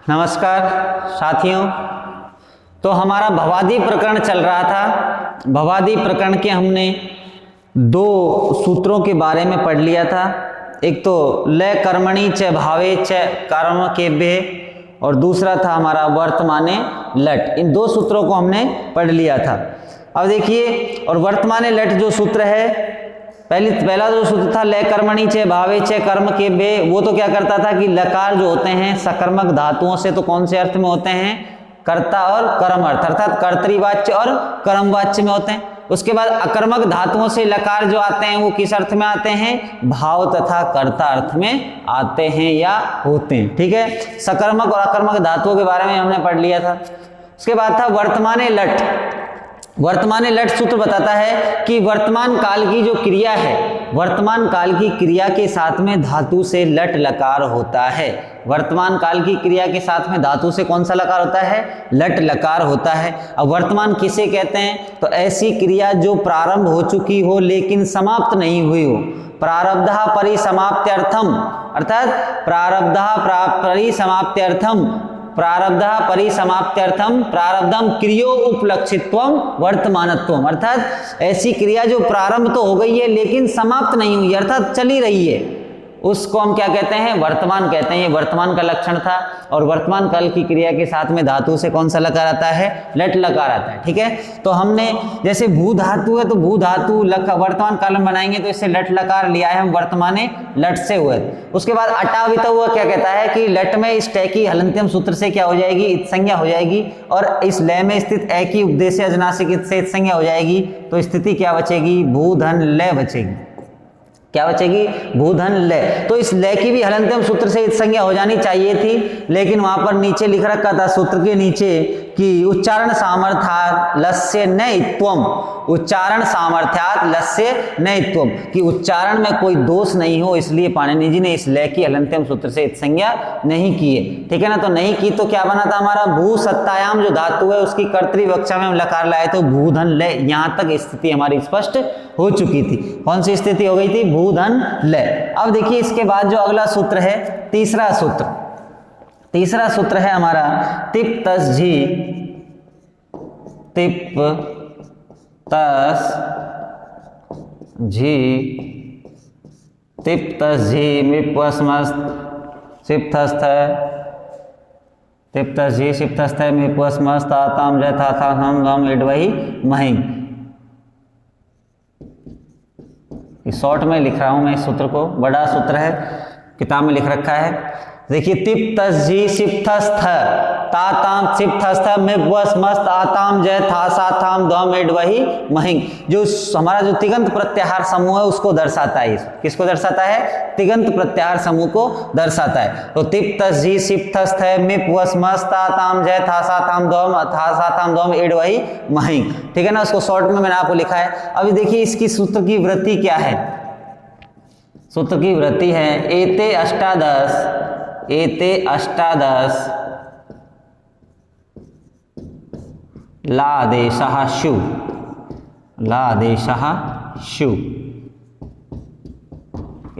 नमस्कार साथियों, तो हमारा भवादि प्रकरण चल रहा था। भवादि प्रकरण के हमने दो सूत्रों के बारे में पढ़ लिया था। एक तो लय कर्मणि च भावे च कर्म केभ्ये और दूसरा था हमारा वर्तमाने लट। इन दो सूत्रों को हमने पढ़ लिया था। अब देखिए, और वर्तमाने लट जो सूत्र है, पहला जो सूत्र था लय कर्मणि च भावे च कर्म केभ्ये, वो तो क्या करता था कि लकार जो होते हैं सकर्मक धातुओं से तो कौन से अर्थ में होते हैं? कर्ता और कर्म अर्थ, अर्थात कर्तृवाच्य और कर्मवाच्य में होते हैं। उसके बाद अकर्मक धातुओं से लकार जो आते हैं वो किस अर्थ में आते हैं? भाव तथा कर्ता अर्थ में आते हैं या होते हैं। ठीक है, सकर्मक और अकर्मक धातुओं के बारे में हमने पढ़ लिया था। उसके बाद था वर्तमाने लट। वर्तमाने लट सूत्र बताता है कि वर्तमान काल की जो क्रिया है, वर्तमान काल की क्रिया के साथ में धातु से लट लकार होता है। वर्तमान काल की क्रिया के साथ में धातु से कौन सा लकार होता है? लट लकार होता है। अब वर्तमान किसे कहते हैं? तो ऐसी क्रिया जो प्रारंभ हो चुकी हो लेकिन समाप्त नहीं हुई हो। प्रारब्धः परिसमाप्त्यर्थम, अर्थात प्रारब्धः परिसमाप्त्यर्थम, प्रारब्धः परिसमाप्त्यर्थम प्रारब्धम क्रियो उपलक्षित्वम वर्तमानत्वम, अर्थात ऐसी क्रिया जो प्रारंभ तो हो गई है लेकिन समाप्त नहीं हुई, अर्थात चली रही है, उसको हम क्या कहते हैं? वर्तमान कहते हैं। ये वर्तमान का लक्षण था। और वर्तमान काल की क्रिया के साथ में धातु से कौन सा लकार आता है? लट लकार आता है। ठीक है, तो हमने जैसे भू धातु है तो भू धातु वर्तमान काल में बनाएंगे तो इससे लट लकार लिया है हम वर्तमाने लट से हुए। उसके बाद अटावित हुआ क्या कहता है कि लट में इस टै की हलंत्यम सूत्र से क्या हो जाएगी? इत संज्ञा हो जाएगी। और इस लय में स्थित ए की उपदेश अजनासिक से इत संज्ञा हो जाएगी। तो स्थिति क्या बचेगी? भू धन लय बचेगी। क्या बचेगी? भूधन लय। तो इस लय की भी हलंत्यम सूत्र से संज्ञा हो जानी चाहिए थी, लेकिन वहां पर नीचे लिख रखा था सूत्र के नीचे कि उच्चारण सामर्थ्यात् लस्य नयित्वम, उच्चारण सामर्थ्यात् लस्य नयित्वम, कि उच्चारण में कोई दोष नहीं हो, इसलिए पाणिनि जी ने इस लय की हलंत्यम सूत्र से संज्ञा नहीं की है। ठीक है ना, तो नहीं की तो क्या बना था हमारा? भू सत्तायाम जो धातु है उसकी कर्तृवक्षा में हम लकार लाए तो भूधन लय। यहां तक स्थिति हमारी स्पष्ट हो चुकी थी। कौन सी स्थिति हो गई थी? भूधन लय। अब देखिए इसके बाद जो अगला सूत्र है, तीसरा सूत्र, तीसरा सूत्र है हमारा तिप तस झी, तिप तस झी, तिप तस झी मिप्वस्मस्त सिप्तस्थ, तिप तस झी सिप्तस्थ मिप्वस्मस्त आताम जथा हम गम इडवही महिं। शॉर्ट में लिख रहा हूं मैं इस सूत्र को, बड़ा सूत्र है, किताब में लिख रखा है। देखिए तिप तस जी सिप्तस्थ ताताम सिप्तस्थ मिप्वस्मस्त आताम जय था साथाम दम इडवही महिं, जो हमारा जो तिगंत प्रत्याहार समूह है उसको दर्शाता है। किसको दर्शाता है? तिगंत प्रत्याहार समूह को दर्शाता है। तो तिप तस जी सिप्तस्थ मिप्वस्मस्त आताम जय था साथाम दम इडवही महिं। ठीक है ना, उसको शॉर्ट में मैंने आपको लिखा है। अभी देखिए इसकी सूत्र की वृत्ति क्या है? सूत्र की वृत्ति है एते अष्टादश, एते अष्टादश लादेशः शु, लादेशः शु,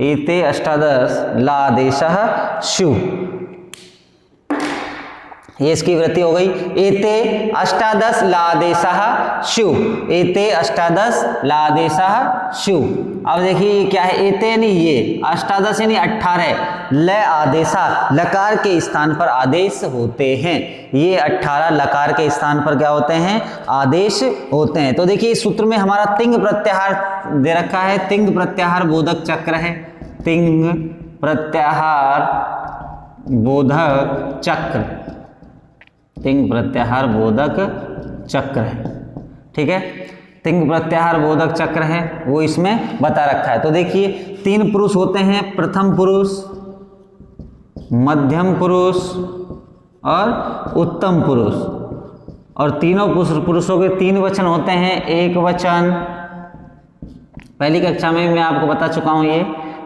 एते अष्टादश लादेशः शु, ये इसकी वृत्ति हो गई। एते अष्टादश लादेशः शु, एते अष्टादश लादेशः शु। अब देखिए ये क्या है? एते नहीं, ये अष्टादश यानी 18 लय आदेशा, लकार के स्थान पर आदेश होते हैं। ये 18 लकार के स्थान पर क्या होते हैं? आदेश होते हैं। तो देखिए इस सूत्र में हमारा तिंग प्रत्याहार दे रखा है, तिंग प्रत्याहार बोधक चक्र है, तिंग प्रत्याहार बोधक चक्र, तिंग प्रत्याहार बोधक चक्र है। ठीक है, तिंग प्रत्याहार बोधक चक्र है वो इसमें बता रखा है। तो देखिए 3 पुरुष होते हैं, प्रथम पुरुष, मध्यम पुरुष और उत्तम पुरुष, और तीनों पुरुषों के 3 वचन होते हैं, एक वचन। पहली कक्षा में मैं आपको बता चुका हूं ये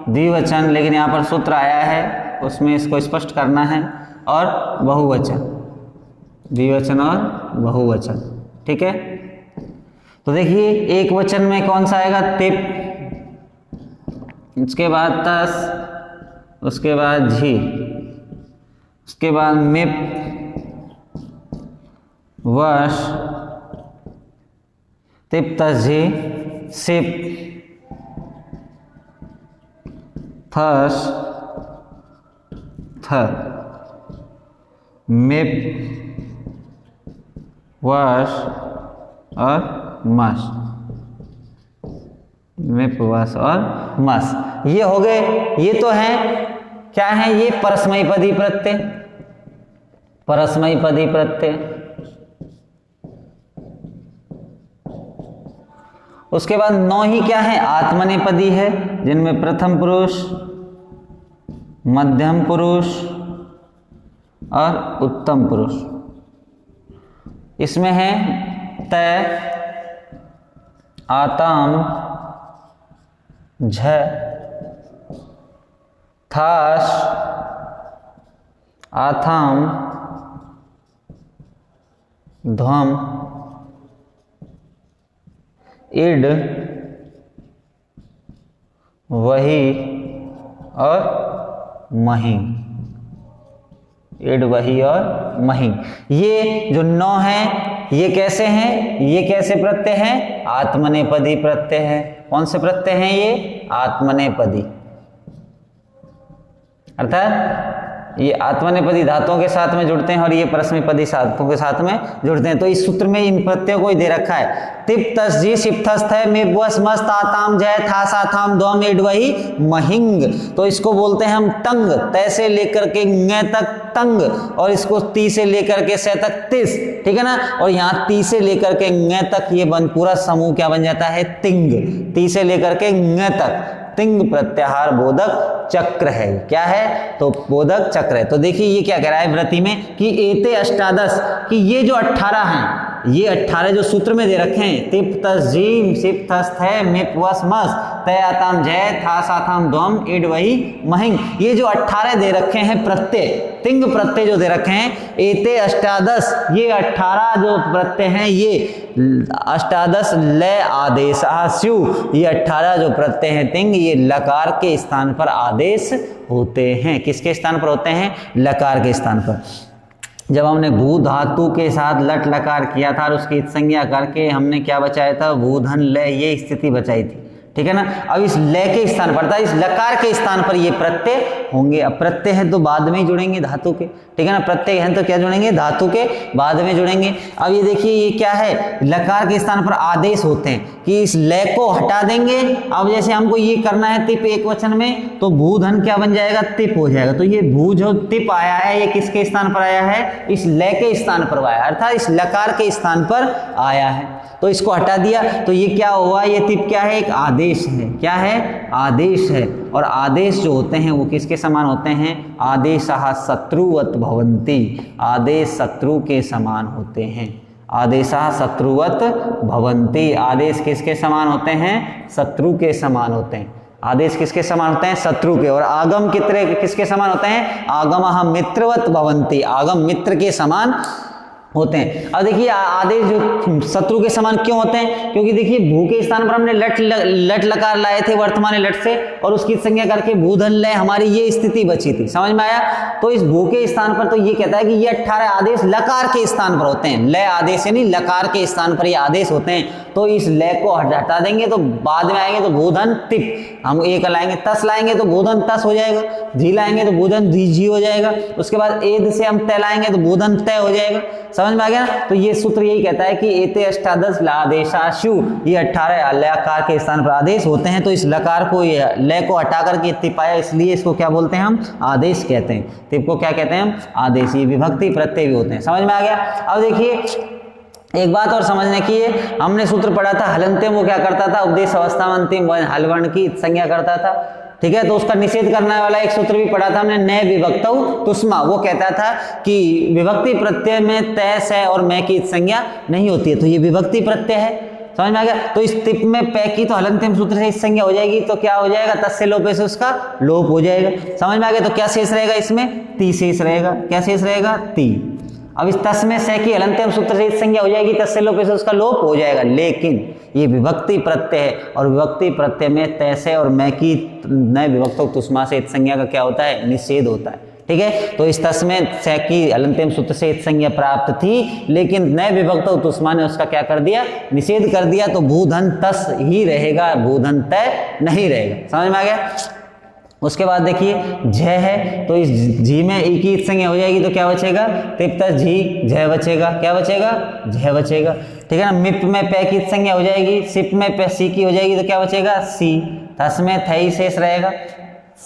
द्विवचन, लेकिन यहाँ पर सूत्र आया है उसमें इसको स्पष्ट करना है, और बहुवचन, द्विवचन और बहुवचन। ठीक है, तो देखिए एक वचन में कौन सा आएगा? तिप, उसके बाद तस, उसके बाद झी, उसके बाद मिप, वश, तिप तस झी, सिप, थस, थ, मिप, वश और मस, मिप, वश और मस। ये हो गए। ये तो है, क्या है ये? परस्मयी पदी प्रत्यय, परस्मयी पदी प्रत्यय। उसके बाद 9 ही क्या है? आत्मनेपदी है, जिनमें प्रथम पुरुष, मध्यम पुरुष और उत्तम पुरुष। इसमें है तय, आताम, झ, थाश, आथाम, ध्वम, इड, वही और महिंग। इड, वही और महिंग। ये जो 9 हैं, ये कैसे हैं? ये कैसे प्रत्यय हैं? आत्मनेपदी प्रत्यय है। कौन से प्रत्यय हैं ये? आत्मनेपदी। अर्थात ये आत्मनेपदी धातुओं के साथ में जुड़ते हैं और ये परस्मैपदी धातुओं के साथ में जुड़ते हैं। तो इस सूत्र में इन प्रत्ययों को ही दे रखा है। तिप तस जी, सिप थस थ, मिप वस मस, ताताम जय, था साथाम ध्वम, इड वही महिंग। तो इसको बोलते हैं हम तंग। तय से लेकर के ङ तक तंग, और इसको ती से लेकर के से तक तिस, ठीक है ना। और यहाँ ती से लेकर के ङ तक ये पूरा समूह क्या बन जाता है? तिंग। ती से लेकर के ङ तक तिंग प्रत्याहार बोधक चक्र है। क्या है? तो बोधक चक्र है। तो देखिए ये क्या कह रहा है व्रति में कि एते अष्टादश, कि ये जो 18 हैं, ये 18 जो सूत्र में दे रखे हैं, तिप तस जी, सिप थस थ, मिप वस मस, तय आताम जय, था साथाम ध्वम, इड वही महिंग। ये जो 18 दे रखे हैं प्रत्यय, तिंग प्रत्यय जो दे रखे हैं, एते अष्टादश, ये 18 जो प्रत्यय हैं, ये अष्टादश लय आदेशा स्यु, ये 18 जो प्रत्यय हैं तिंग, ये लकार के स्थान पर आदेश होते हैं। किसके स्थान पर होते हैं? लकार के स्थान पर। जब हमने भू धातु के साथ लट लकार किया था और उसकी संज्ञा करके हमने क्या बचाया था? भूधन लय, ये स्थिति बचाई थी, ठीक है ना। अब इस लय के स्थान पर था, इस लकार के स्थान पर ये प्रत्यय होंगे। अब प्रत्यय है तो बाद में ही जुड़ेंगे धातु के, ठीक है ना। प्रत्यय है तो क्या जुड़ेंगे? धातु के बाद में जुड़ेंगे। अब ये देखिए ये क्या है? लकार के स्थान पर आदेश होते हैं कि इस लय को हटा देंगे। अब जैसे हमको ये करना है तिप एक वचन में, तो भूधन क्या बन जाएगा? तिप हो जाएगा। तो ये भू जो तिप आया है, ये किसके स्थान पर आया है? इस लय के स्थान पर आया, अर्थात इस लकार के स्थान पर आया है। तो इसको हटा दिया, तो ये क्या हुआ? ये तिप क्या है? एक आदेश है। क्या है? आदेश है। और आदेश जो होते हैं वो किसके समान होते हैं? आदेशः शत्रुवत भवन्ति, आदेश शत्रु के समान होते हैं। आदेशः शत्रुवत भवन्ति, आदेश किसके समान होते हैं? शत्रु के समान होते हैं। आदेश किसके समान होते हैं? शत्रु के। और आगम किसके समान होते हैं? आगमः मित्रवत भवन्ति, आगम मित्र के समान होते हैं। अब देखिए आदेश जो शत्रु के समान क्यों होते हैं? क्योंकि देखिए भू के स्थान पर हमने लट लकार लाए थे वर्तमान लट से, और उसकी संज्ञा करके भूधन लय, हमारी ये स्थिति बची थी। समझ में आया? तो इस भू के स्थान पर तो ये कहता है कि ये 18 आदेश लकार के स्थान पर होते हैं। लय आदेश यानी लकार के स्थान पर ये आदेश होते हैं। तो इस लय को हटा देंगे तो बाद में आएंगे तो भूधन तिप, हम एक लाएंगे, तस लाएंगे तो भूधन तस हो जाएगा, झी लाएंगे तो भूधन झी हो जाएगा। उसके बाद एद से हम तय लाएंगे तो भूधन तय हो जाएगा। समझ में आ गया? तो ये सूत्र यही कहता है कि एते अष्टादश लादेशाशु, ये 18 लकार के स्थान पर आदेश होते हैं। तो इस लकार को, लय को हटा करके तिप आया, इसलिए इसको क्या बोलते हैं? हम आदेश कहते हैं। तिप को क्या कहते हैं? हम आदेश। ये विभक्ति प्रत्यय भी होते हैं। समझ में आ गया? अब देखिए एक बात और समझने की है, हमने सूत्र पढ़ा था हलंते, वो क्या करता था? उपदेश अवस्था में अंतिम हलवर्ण की संज्ञा करता था, ठीक है। तो उसका निषेध करने वाला एक सूत्र भी पढ़ा था हमने, नए विभक्तौ तुष्मा। वो कहता था कि विभक्ति प्रत्यय में तय से और मैं की संज्ञा नहीं होती है, तो ये विभक्ति प्रत्यय है। समझ में आ गया? तो इस तिप में पै की तो हलंतिम सूत्र से इस संज्ञा हो जाएगी, तो क्या हो जाएगा? तस्य लोपे से उसका लोप हो जाएगा। समझ में आ गया? तो क्या शेष रहेगा इसमें? ती शेष रहेगा। क्या शेष रहेगा? ती। अब इस तस् में से की हलंत्यम सूत्र से संज्ञा हो जाएगी, तस्य लोप से उसका लोप हो जाएगा, लेकिन ये विभक्ति प्रत्यय है और विभक्ति प्रत्यय में तैसे और मैं की नए विभक्तों तुष्मा से संज्ञा का क्या होता है, निषेध होता है। ठीक है, तो इस तस् में से की हलंत्यम सूत्र से संज्ञा प्राप्त थी, लेकिन नए विभक्तों तुष्मा ने उसका क्या कर दिया, निषेध कर दिया, तो भूधन तस् ही रहेगा, भूधन तय नहीं रहेगा। समझ में आ गया। उसके बाद देखिए झ है, तो इस झी में ई की संज्ञा हो जाएगी तो क्या बचेगा, तिप्त झी झ बचेगा, क्या बचेगा, झ बचेगा। ठीक है ना। मिप में पै की संज्ञा हो जाएगी, सिप में पै सी की हो जाएगी तो क्या बचेगा, सी। थस में थ ही शेष रहेगा,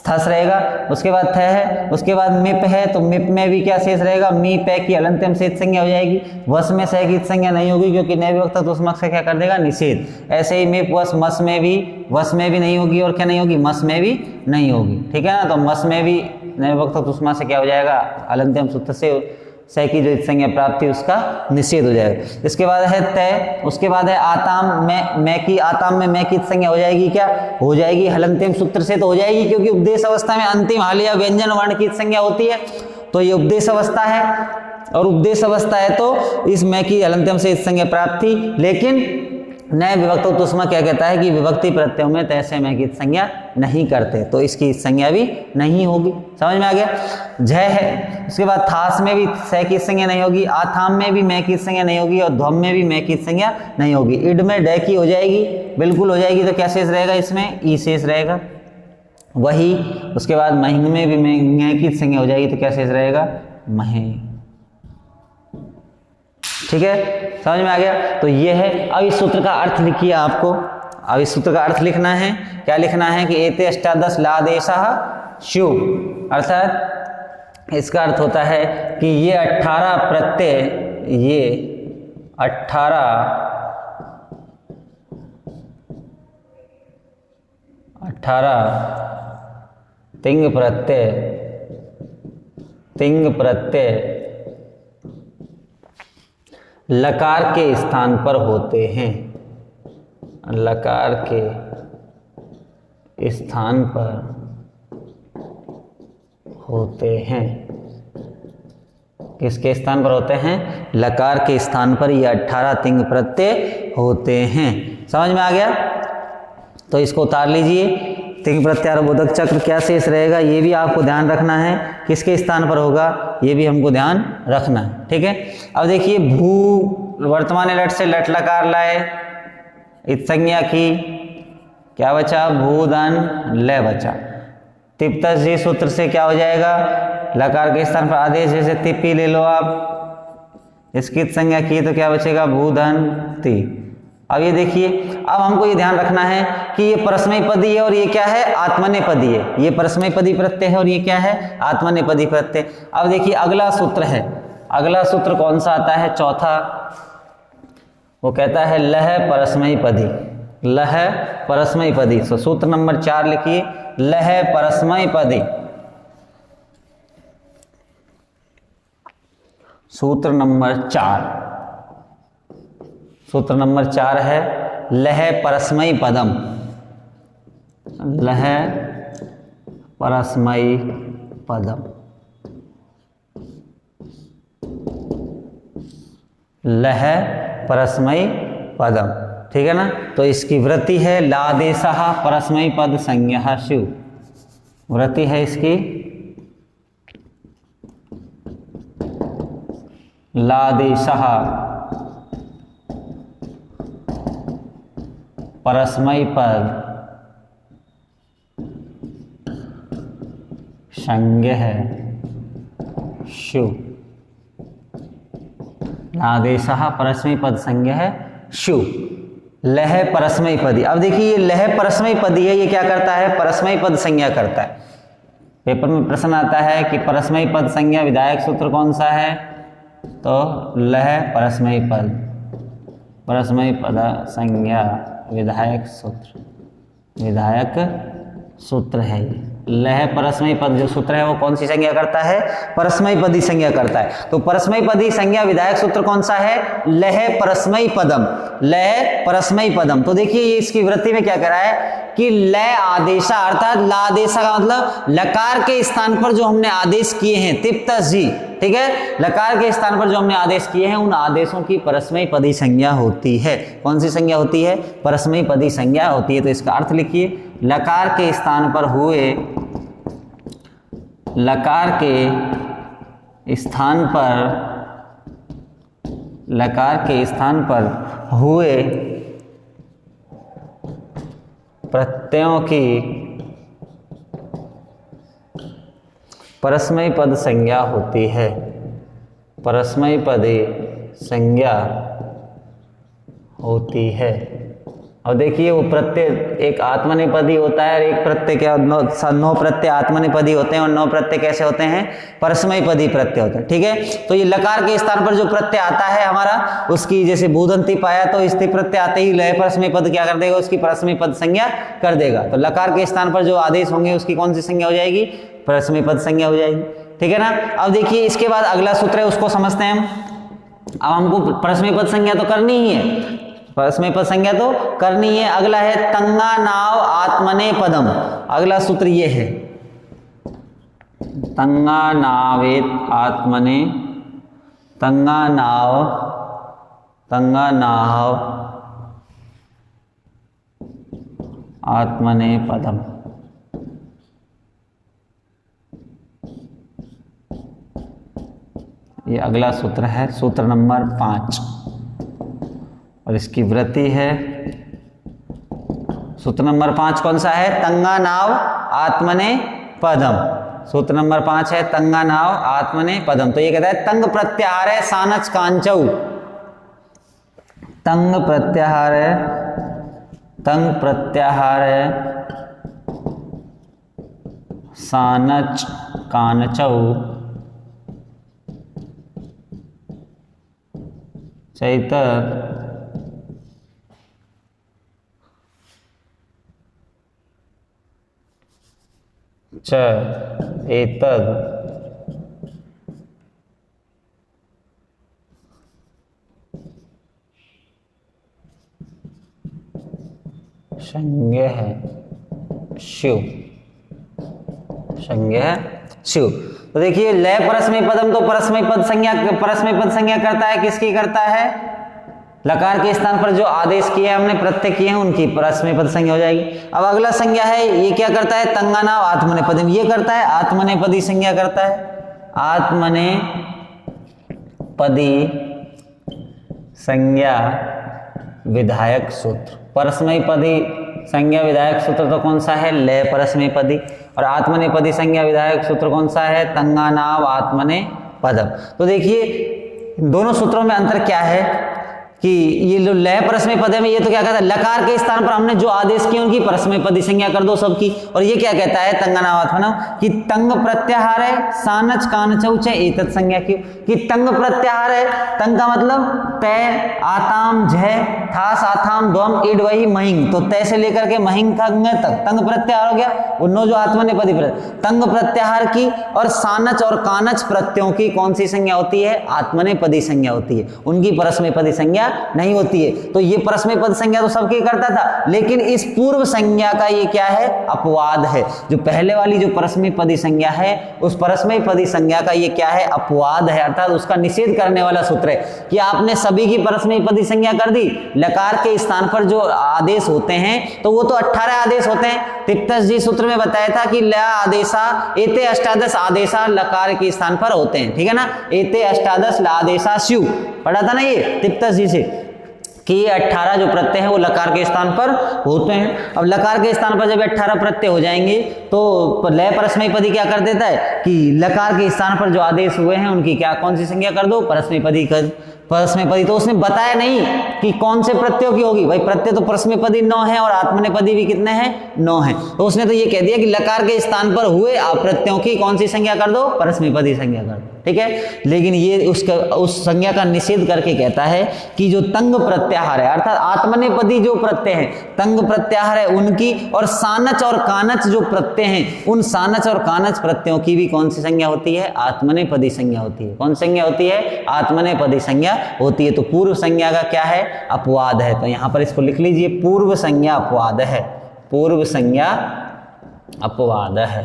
थस रहेगा। उसके बाद थ है, उसके बाद मिप है, तो मिप में भी क्या शेष रहेगा, मी पै की हलंत्यम से संज्ञा हो जाएगी। वस में सह की संज्ञा नहीं होगी क्योंकि नए विभक्त तुष्मक से क्या कर देगा, निषेध। ऐसे ही मिप वस मस में भी, वस में भी नहीं होगी और क्या नहीं होगी, मस में भी नहीं होगी। ठीक है ना। तो मस में भी नए विभक्त तुष्मा से क्या हो जाएगा, हलंत्यम सूत्र से सह की जो संज्ञा प्राप्ति उसका निषेध हो जाएगा। इसके बाद है तय, उसके बाद है आताम में, मैं की आताम में मैं की संज्ञा हो जाएगी, क्या हो जाएगी, हलंत्यम सूत्र से तो हो जाएगी क्योंकि उपदेश अवस्था में अंतिम हालिया व्यंजन वर्ण की संज्ञा होती है, तो ये उपदेश अवस्था है और उपदेश अवस्था है तो इस मैं की हलंत्यम से संज्ञा प्राप्त थी, लेकिन नए विभक्तों तुष्मा क्या कहता है कि विभक्ति प्रत्ययों में तैसे मैं की संज्ञा नहीं करते, तो इसकी संज्ञा भी नहीं होगी। समझ में आ गया। झ है, उसके बाद थास में भी सह की संज्ञा नहीं होगी, आथाम में भी मैं की संज्ञा नहीं होगी और ध्वम में भी मैं की संज्ञा नहीं होगी। इड में ड की हो जाएगी, बिल्कुल हो जाएगी, तो क्या शेष रहेगा, इसमें ई शेष रहेगा। वही उसके बाद महिंग में भी मैं की संज्ञा हो जाएगी तो क्या शेष रहेगा, महे। ठीक है, समझ में आ गया। तो ये है। अब इस सूत्र का अर्थ लिखिए आपको, अब इस सूत्र का अर्थ लिखना है, क्या लिखना है कि एते अष्टादश लादेशः स्यु, अर्थात इसका अर्थ होता है कि ये 18 प्रत्यय, ये 18 तिंग प्रत्यय लकार के स्थान पर होते हैं, लकार के स्थान पर होते हैं। किसके स्थान पर होते हैं, लकार के स्थान पर ये 18 तिंग प्रत्यय होते हैं। समझ में आ गया। तो इसको उतार लीजिए। तिंग प्रत्यारोपबोधक चक्र क्या शेष रहेगा, ये भी आपको ध्यान रखना है, किसके स्थान पर होगा ये भी हमको ध्यान रखना है। ठीक है। अब देखिए भू वर्तमान लट से लट लकार लाए, इत संज्ञा की, क्या बचा, भूधन ल बचा। तिप्त जी सूत्र से क्या हो जाएगा, लकार के स्थान पर आदेश जैसे तिप्पी ले लो आप, इसकी संज्ञा की तो क्या बचेगा, भूधन ती। अब ये देखिए, अब हमको ये ध्यान रखना है कि ये परस्मय पदी है और ये क्या है, आत्मनेपदी है। ये परस्मय पदी प्रत्यय है और ये क्या है, आत्मनेपदी प्रत्यय। अब देखिए अगला सूत्र है, अगला सूत्र कौन सा आता है, चौथा, वो कहता है लह परस्मय पदी, लह परस्मय पदी। तो सूत्र नंबर 4 लिखिए, लह परस्मय पदी। सूत्र नंबर 4, सूत्र नंबर 4 है लह परस्मय पदम, लह परस्मय पदम, लह परस्मय पदम। ठीक है ना। तो इसकी वृत्ति है लादेशः परस्मय पद संज्ञा स्यु, वृत्ति है इसकी लादेशः परस्मय पद संज्ञा है स्यु, आदेशः परस्मय पद संज्ञा है स्यु, लह परस्मय पदी। अब देखिए ये लह परस्मय पदी है, ये क्या करता है, परस्मय पद संज्ञा करता है। पेपर में प्रश्न आता है कि परस्मय पद संज्ञा विधायक सूत्र कौन सा है, तो लह परस्मय पद, परस्मय पद संज्ञा विधायक सूत्र, विधायक सूत्र है ये। लह परस्मय पद जो सूत्र है वो कौन सी संज्ञा करता है, परस्मय पदी संज्ञा करता है। तो परस्मय पदी संज्ञा विधायक सूत्र कौन सा है, लह परस्मय पदम, लह परस्मय पदम। तो देखिए ये इसकी वृत्ति में क्या करा है कि लय आदेशा, अर्थात लादेशा का मतलब लकार के स्थान पर जो हमने आदेश किए हैं, तिप्तस जी, ठीक है, लकार के स्थान पर जो हमने आदेश किए हैं उन आदेशों की परस्मयी पदी संज्ञा होती है। कौन सी संज्ञा होती है? परस्मयी पदी संज्ञा होती है। तो इसका अर्थ लिखिए, लकार के स्थान पर हुए, लकार के स्थान पर, लकार के स्थान पर हुए प्रत्ययों की परस्मयी पद संज्ञा होती है। परस्मयी पदी संज्ञा होती है। और देखिए वो प्रत्यय एक आत्मनेपदी होता है, एक प्रत्यय क्या, नौ प्रत्यय आत्मनेपदी होते हैं और 9 प्रत्यय कैसे होते हैं? परस्मयी पदी प्रत्यय होते हैं, ठीक है। तो ये लकार के स्थान पर जो प्रत्यय आता है हमारा, उसकी जैसे भूदंती पाया तो स्त्री प्रत्यय आते ही लय परस्मयी पद क्या कर देगा? उसकी परस्मयी पद संज्ञा कर देगा। तो लकार के स्थान पर जो आदेश होंगे उसकी कौन सी संज्ञा हो जाएगी? परस्मयी पद संज्ञा हो जाएगी, ठीक है ना। अब देखिए इसके बाद अगला सूत्र है, उसको समझते हैं हम। अब हमको परस्मयी पद संज्ञा तो करनी ही है, परस्मयी पद संज्ञा तो करनी है। अगला है तंगा नाव आत्मने पदम। अगला सूत्र ये है, तंगा नावेत आत्मने, तंगा नाव, तंगा नाव आत्मने पदम। ये अगला सूत्र है, सूत्र नंबर 5, और इसकी वृत्ति है। सूत्र नंबर 5 कौन सा है? तंगा नाव आत्मने पदम। सूत्र नंबर 5 है तंगा नाव आत्मने पदम। तो ये कहता है तंग प्रत्याहार है सानच कांचौ, तंग प्रत्याहार है, तंग प्रत्याहार है सानच कानचौ चैतर च एतद संज्ञ है शिव, संज्ञ है शिव। तो देखिए लय परस्मयी पदम, तो परस्मयी पद संज्ञा, परस्मयी पद संज्ञा करता है किसकी? करता है लकार के स्थान पर जो आदेश किए हमने, प्रत्यय किए हैं, उनकी परस्मयी पद संज्ञा हो जाएगी। अब अगला संज्ञा है, ये क्या करता है? तंगानाव आत्मनेपदी, ये करता है आत्मनेपदी संज्ञा करता है। आत्मनेपदी संज्ञा विधायक सूत्र। परस्मयी पदी संज्ञा विधायक सूत्र तो कौन सा है? लय परस्मयी पदी। और आत्मनेपदी संज्ञा विधायक सूत्र कौन सा है? तंगानाव आत्मने पदम। तो देखिए दोनों सूत्रों में अंतर क्या है कि ये जो लय परस्मयी पद है, ये तो क्या कहता है? लकार के स्थान पर हमने जो आदेश किए उनकी परस्मयी पदी संज्ञा कर दो सबकी। और ये क्या कहता है? तंगानाव आत्मने, कि तंग प्रत्याहार है सानच कानचौ च एतत् संज्ञा की, कि तंग प्रत्याहार है। तंग का मतलब तय, आताम, झय, थास, आथाम, द्वम, इड, वही, महिंग। तो तय से लेकर के महिंग तक तंग प्रत्याहार हो गया। उन्नो जो आत्मनेपदी प्रत्यय, तंग प्रत्याहार की और सानच और कानच प्रत्ययों की कौन सी संज्ञा होती है? आत्मनेपदी संज्ञा होती है, उनकी परस्मयी पदी संज्ञा नहीं होती है। तो ये परस्मयी पद संज्ञा तो सबके करता था, लेकिन इस पूर्व संज्ञा का ये क्या है? अपवाद है। जो पहले वाली जो परस्मयी पदी संज्ञा है, उस परस्मयी पदी संज्ञा का ये क्या है? अपवाद है, अर्थात उसका निषेध करने वाला सूत्र है कि आपने सभी की परस्मयी पदी संज्ञा कर दी। लकार के स्थान पर जो आदेश होते हैं तो वो तो 18 आदेश होते हैं। तिप्तस जी सूत्र में बताया था कि ल आदेशा एते अष्टादश आदेशा लकार के स्थान पर होते हैं, ठीक है ना। एते अष्टादश लादेशा स्यु, पढ़ा था ना ये तिप्तस जी से, कि ये 18 जो प्रत्यय हैं वो लकार के स्थान पर होते हैं। अब लकार के स्थान पर जब 18 प्रत्यय हो जाएंगे तो लय परस्मयी पदी क्या कर देता है कि लकार के स्थान पर जो आदेश हुए हैं उनकी क्या कौन सी संज्ञा कर दो? परस्मयी पदी कर। परस्मयी पदी तो उसने बताया नहीं कि कौन से प्रत्ययों की होगी। भाई प्रत्यय तो परस्मयी पदी 9 है और आत्मनेपदी भी कितने हैं? 9 है। तो उसने तो ये कह दिया कि लकार के स्थान पर हुए प्रत्ययों की कौन सी संज्ञा कर दो? परस्मयी पदी संज्ञा कर दो, ठीक है। लेकिन ये उस संज्ञा का निषेध करके कहता है कि जो तंग प्रत्याहार है, अर्थात आत्मनेपदी जो प्रत्यय है, तंग प्रत्याहार है उनकी, और सानच और कानच जो प्रत्यय हैं, उन सानच और कानच प्रत्ययों की भी कौन सी संज्ञा होती है? आत्मनेपदी संज्ञा होती है। कौन संज्ञा होती है? आत्मनेपदी संज्ञा होती है। तो पूर्व संज्ञा का क्या है? अपवाद है। तो यहां पर इसको लिख लीजिए, पूर्व संज्ञा अपवाद है। पूर्व संज्ञा अपवाद है,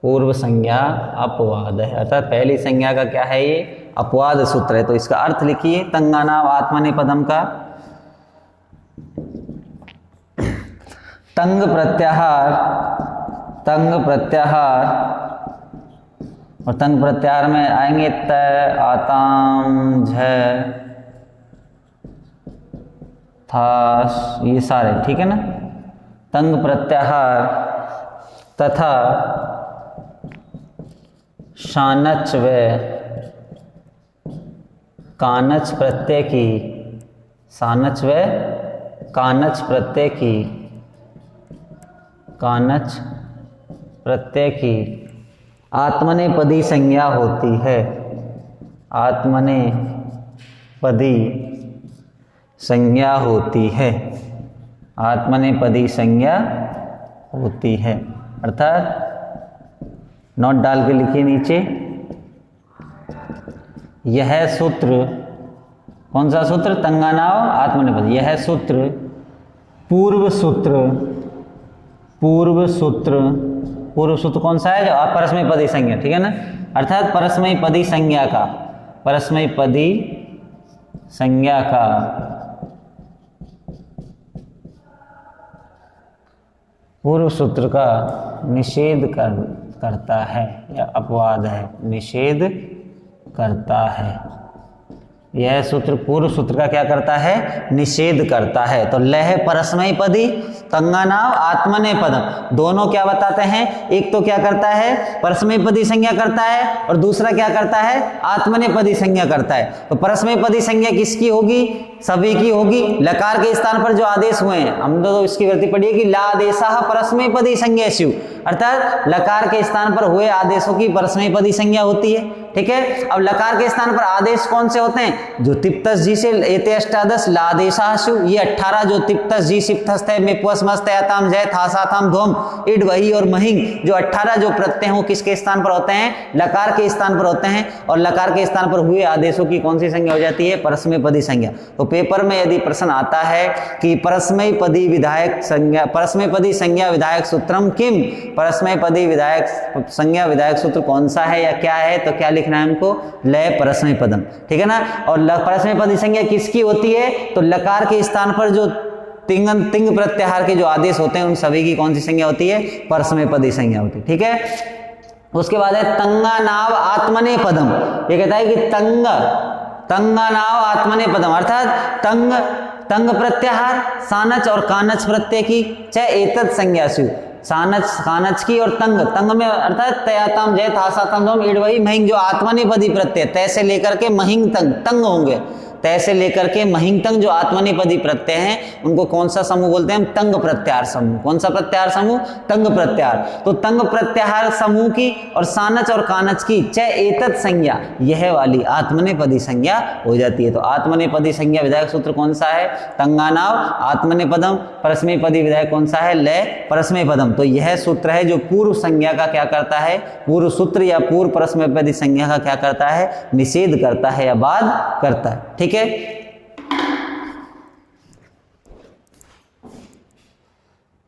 पूर्व संज्ञा अपवाद है, अर्थात पहली संज्ञा का क्या है, ये अपवाद सूत्र है। तो इसका अर्थ लिखिए तंगानाव आत्मनेपदम का। तंग प्रत्याहार, तंग प्रत्याहार, और तंग प्रत्याहार में आएंगे त, आताम, झ, थास, ये सारे, ठीक है ना। तंग प्रत्याहार तथा शानच व कानच प्रत्यय की, सानच व कानच प्रत्यय की, कानच प्रत्यय की आत्मनेपदी संज्ञा होती है, आत्मनेपदी संज्ञा होती है, आत्मनेपदी संज्ञा होती है। अर्थात नोट डाल के लिखिए नीचे, यह सूत्र, कौन सा सूत्र, तंगानाव आत्मनेपदी, यह सूत्र पूर्व सूत्र, पूर्व सूत्र, पूर्व सूत्र कौन सा है, जो परस्मैपदी संज्ञा, ठीक है ना। अर्थात परस्मैपदी संज्ञा का, परस्मैपदी संज्ञा का पूर्व सूत्र का निषेध करता है या अपवाद है, निषेध करता है। यह सूत्र पूर्व सूत्र का क्या करता है, निषेध करता है। तो लह परस्मैपदी, तंगानाव आत्मनेपदम, दोनों क्या बताते हैं, एक तो क्या करता है, परस्मैपदी संज्ञा करता है, और दूसरा क्या करता है, आत्मनेपदी संज्ञा करता है। तो परस्मैपदी संज्ञा किसकी होगी, सभी की होगी। लकार के स्थान पर जो आदेश हुए हैं, हम तो इसकी वृत्ति पढ़िए कि ला आदेशा परस्मैपदी संज्ञेषु, अर्थात लकार के स्थान पर हुए आदेशों की परस्मैपदी संज्ञा होती है, ठीक है। अब लकार के स्थान पर आदेश कौन से होते हैं, जो तिप्तस जी से एते अष्टादश लादेशाशु, ये 18 जो तिप्तस जी सिप्तस्थ है मेपुअस्मस्त याताम जय थासाथाम धोम इड वही और महिंग, जो 18 जो प्रत्यय हैं वो किसके स्थान पर होते हैं, लकार के स्थान पर होते हैं। और लकार के स्थान पर हुए आदेशों की कौन सी संज्ञा हो जाती है, परस्मैपदी संज्ञा। तो पेपर में यदि प्रश्न आता है कि परस्मैपदी विधायक संज्ञा, परस्मैपदी संज्ञा विधायक सूत्रम किम, परस्मैपदी विधायक संज्ञा विधायक सूत्र कौन सा है या क्या है, तो क्या लिखना है हमको, लय परस्मैपदम, ठीक है ना। और परस्मैपदी संज्ञा किसकी होती है, तो लकार के स्थान पर जो तिंग प्रत्याहार के जो आदेश होते हैं उन सभी की कौन सी संज्ञा होती है, परस्मैपदी संज्ञा होती है, ठीक है। उसके बाद है तंगानाव आत्मनेपदम, ये कहता है कि तंगानाव आत्मनेपदम, अर्थात तंग प्रत्याहार सानच और कानच प्रत्यय की च एतत् संज्ञासु, सानच कानच की और तंग में अर्थात तयाताम जय थासाताम दोम इड वही महिंग, जो आत्मनेपदी प्रत्यय तय से लेकर के महिंग तंग होंगे, तय से लेकर के महिंग तंग जो आत्मनेपदी प्रत्यय हैं उनको कौन सा समूह बोलते हैं हम, तंग प्रत्याहार समूह। कौन सा प्रत्याहार समूह, तंग प्रत्याहार। तो तंग प्रत्याहार समूह की और सानच और कानच की च एतत् संज्ञा, यह वाली आत्मनेपदी संज्ञा हो जाती है। तो आत्मनेपदी संज्ञा विधायक सूत्र कौन सा है, तंगानाव आत्मनेपदम, परस्मैपदी विधायक कौन सा है, लय परस्मैपदम। तो यह सूत्र है जो पूर्व संज्ञा का क्या करता है, पूर्व सूत्र या पूर्व परस्मैपदी संज्ञा का क्या करता है, निषेध करता है या बाद करता है, ठीक है।